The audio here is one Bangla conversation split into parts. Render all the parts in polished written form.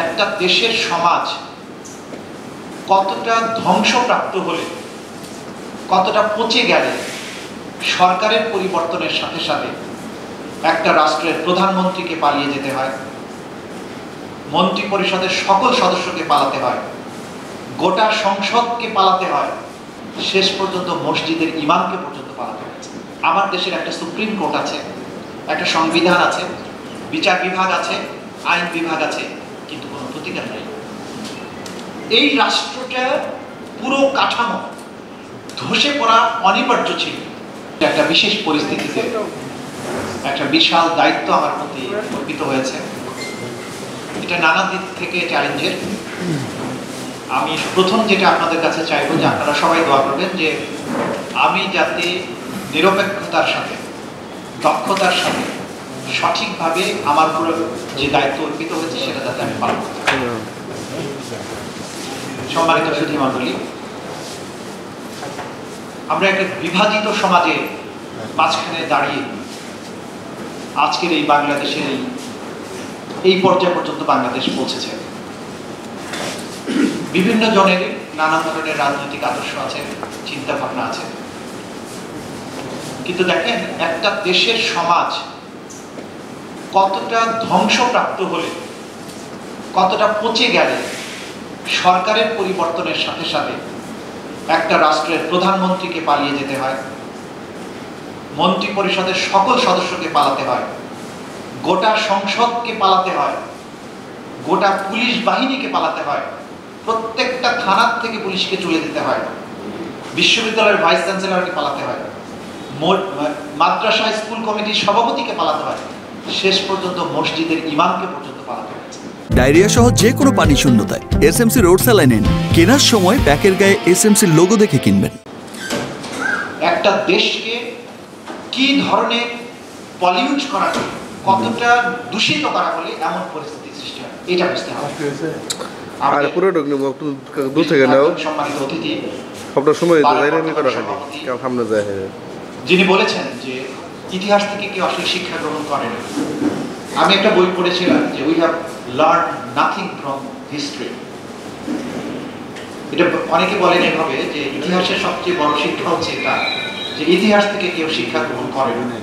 একটা দেশের সমাজ কতটা ধ্বংসপ্রাপ্ত হলে, কতটা পচে গেলে সরকারের পরিবর্তনের সাথে সাথে একটা রাষ্ট্রের প্রধানমন্ত্রীকে পালিয়ে যেতে হয়, মন্ত্রী পরিষদের সকল সদস্যকে পালাতে হয়, গোটা সংসদকে পালাতে হয়, শেষ পর্যন্ত মসজিদের ইমামকে পর্যন্ত পালাতে হয়েছে। আমার দেশের একটা সুপ্রিম কোর্ট আছে, একটা সংবিধান আছে, বিচার বিভাগ আছে, আইন বিভাগ আছে, কিন্তু কোনো প্রতিকার নেই। এই রাষ্ট্রটা পুরো কাঠামো ধসে পড়া অনিবার্য ছিল। একটা বিশেষ পরিস্থিতিতে একটা বিশাল দায়িত্ব আমার প্রতি অর্পিত হয়েছে। এটা নানা দিক থেকে চ্যালেঞ্জের। আমি প্রথম যেটা আপনাদের কাছে চাইবো যে আপনারা সবাই দোয়া করবেন যে আমি যাতে নিরপেক্ষতার সাথে, দক্ষতার সাথে, সঠিকভাবে আমার পুরো যে দায়িত্ব অর্পিত হয়েছে সেটা যাতে আমি পালন করতে পারি। সম্মানিত সুধী মণ্ডলী, আমরা একটা বিভাজিত সমাজে মাঝখানে দাঁড়িয়ে আজকের এই বাংলাদেশের এই পর্যায় পর্যন্ত বাংলাদেশ পৌঁছেছে। বিভিন্ন জনের নানা ধরনের রাজনৈতিক আদর্শ আছে, চিন্তা ভাবনা আছে, কিন্তু দেখেন একটা দেশের সমাজ কতটা ধ্বংসপ্রাপ্ত হলে, কতটা পচে গেলে সরকারের পরিবর্তনের সাথে সাথে একটা রাষ্ট্রের প্রধানমন্ত্রীকে পালিয়ে যেতে হয়, মন্ত্রী পরিষদের সকল সদস্যকে পালাতে হয়, গোটা সংসদকে পালাতে হয়, গোটা পুলিশ বাহিনীকে পালাতে হয়, প্রত্যেকটা থানার থেকে পুলিশকে চলে যেতে হয়, বিশ্ববিদ্যালয়ের ভাইস চ্যান্সেলরকে পালাতে হয়, মাদ্রাসা স্কুল কমিটির সভাপতিকে পালাতে হয়, শেষ পর্যন্ত মসজিদের ইমামকে পর্যন্ত পালাতে হয়েছে। ডায়রিয়া সহ যে কোনো পানি শূন্যতায় এসএমসি রোড স্যালাইন নিন। কেনার সময় প্যাকের গায়ে এসএমসি লোগো দেখে কিনবেন। একটা দেশকে কি ধরনের পলিউট করা হলে, কতটা দূষিত করা হলে এমন পরিস্থিতি সৃষ্টি হয়, এটা বুঝতে হবে। আর পুরো ঢুকনি একটু দূর থেকে নাও। সম্মানিত অতিথি, সবটা সময় তো ডাইনামিক করা হয়নি, কেউ সামনে যায়। যিনি বলেছেন যে ইতিহাস থেকে কেউ আসলে শিক্ষা গ্রহণ করে না। আমি একটা বই পড়েছিলাম যে we have learn nothing from history. এটা অনেকে বলেন এভাবে যে ইতিহাসের সবচেয়ে বড় শিক্ষা হচ্ছে এটা, যে ইতিহাস থেকে কেউ শিক্ষা গ্রহণ করে না।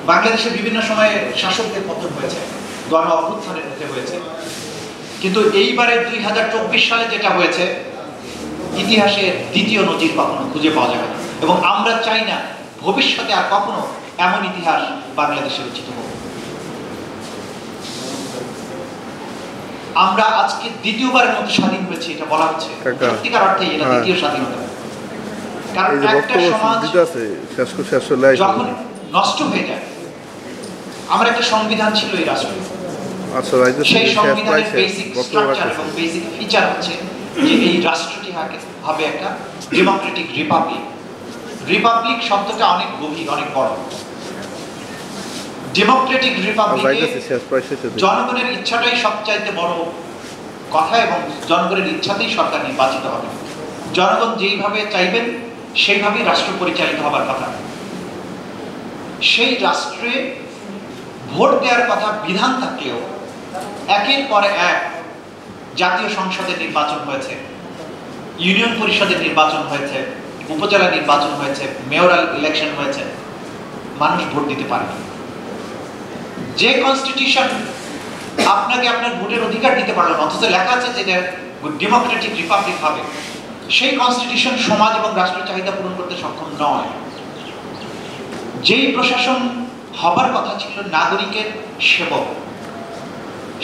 বাংলাদেশে বিভিন্ন সময়ে শাসকদের পতন হয়েছে, গণ অভ্যুত্থানের মধ্যে হয়েছে, কিন্তু এইবারে 2024 সালে যেটা হয়েছে ইতিহাসের দ্বিতীয় নজির কখনো খুঁজে পাওয়া যাবে না, এবং আমরা চাই না ভবিষ্যতে আর কখনো এমন ইতিহাস বাংলাদেশে রচিত হোক। আমরা আজকে দ্বিতীয়বারের মতো স্বাধীন হয়েছে, এটা বলা হচ্ছে সত্যিকার অর্থে এটা দ্বিতীয় স্বাধীনতা। কারণ একটা সমাজ যখন নষ্ট হয়ে যায়, আমার একটা সংবিধান ছিল এই রাষ্ট্রে, সেই সংবিধানের বেসিক স্ট্রাকচার এবং বেসিক ফিচার হচ্ছে যে এই রাষ্ট্রটি হবে একটা ডেমোক্রেটিক রিপাবলিক। রিপাবলিক শব্দটা অনেক গভীর, অনেক বড়। ডেমোক্রেটিক রিপাবলিকে জনগণের ইচ্ছাটাই সবচাইতে বড় কথা, এবং জনগণের ইচ্ছাতেই সরকার নির্বাচিত হবে। জনগণ যেইভাবে চাইবেন সেইভাবেই রাষ্ট্র পরিচালিত হবার কথা। সেই রাষ্ট্রে ভোট দেওয়ার কথা বিধান থাকলেও একের পর এক জাতীয় সংসদের নির্বাচন হয়েছে, ইউনিয়ন পরিষদের নির্বাচন হয়েছে, উপজেলা নির্বাচন হয়েছে, মেয়রাল ইলেকশন হয়েছে, মানুষ ভোট দিতে পারেনি। যে কনস্টিটিউশন আপনাকে আপনার ভোটের অধিকার দিতে পারলো না, অথচ লেখা আছে যে ডেমোক্রেটিক রিপাবলিক হবে, সেই কনস্টিটিউশন সমাজ এবং রাষ্ট্রের চাহিদা পূরণ করতে সক্ষম নয়। যেই প্রশাসন হবার কথা ছিল নাগরিকের সেবক,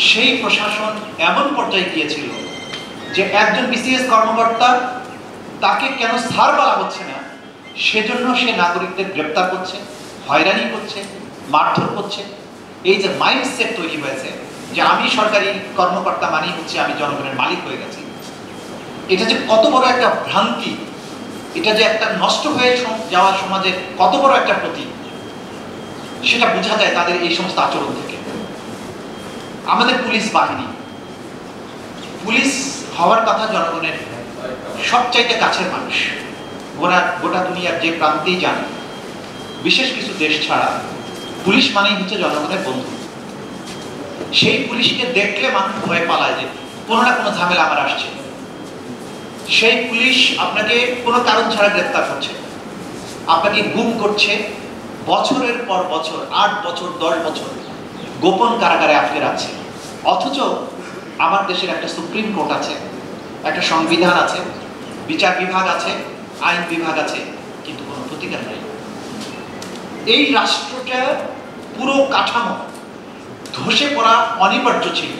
সেই প্রশাসন এমন পর্যায়ে গিয়েছিল যে একজন বিসিএস কর্মকর্তা তাকে কেন স্যার বলা হচ্ছে না সেজন্য সে নাগরিকদের গ্রেপ্তার করছে, হয়রানি করছে, মারধর করছে। এই যে মাইন্ডসেট তৈরি হয়েছে যে আমি সরকারি কর্মকর্তা মানেই হচ্ছে আমি জনগণের মালিক হয়ে গেছি, এটা যে কত বড় একটা ভ্রান্তি, এটা যে একটা নষ্ট হয়ে যাওয়া সমাজের কত বড় একটা প্রতীক, সেটা বোঝা যায় তাদের এই সমস্ত আচরণ থেকে। আমাদের পুলিশ বাহিনী, পুলিশ হওয়ার কথা জনগণের সবচাইতে কাছের মানুষ, গোটা দুনিয়ার যে প্রান্তেই যান, বিশেষ কিছু দেশ ছাড়া পুলিশ মানেই হচ্ছে জনগণের বন্ধু। সেই পুলিশকে দেখলে মানুষ ভয় পালায় যে কোনো না কোনো ঝামেলা আমার আসছে। সেই পুলিশ আপনাকে কোনো কারণ ছাড়া গ্রেফতার করছে, আপনাকে গুম করছে, বছরের পর বছর 8 বছর 10 বছর গোপন কারাগারে আটকে রাখছে। অথচ আমার দেশের একটা সুপ্রিম কোর্ট আছে, একটা সংবিধান আছে, বিচার বিভাগ আছে, আইন বিভাগ আছে, কিন্তু কোনো প্রতিকার নেই। এই রাষ্ট্রটা পুরো কাঠামো ধসে পড়া অনিবার্য ছিল।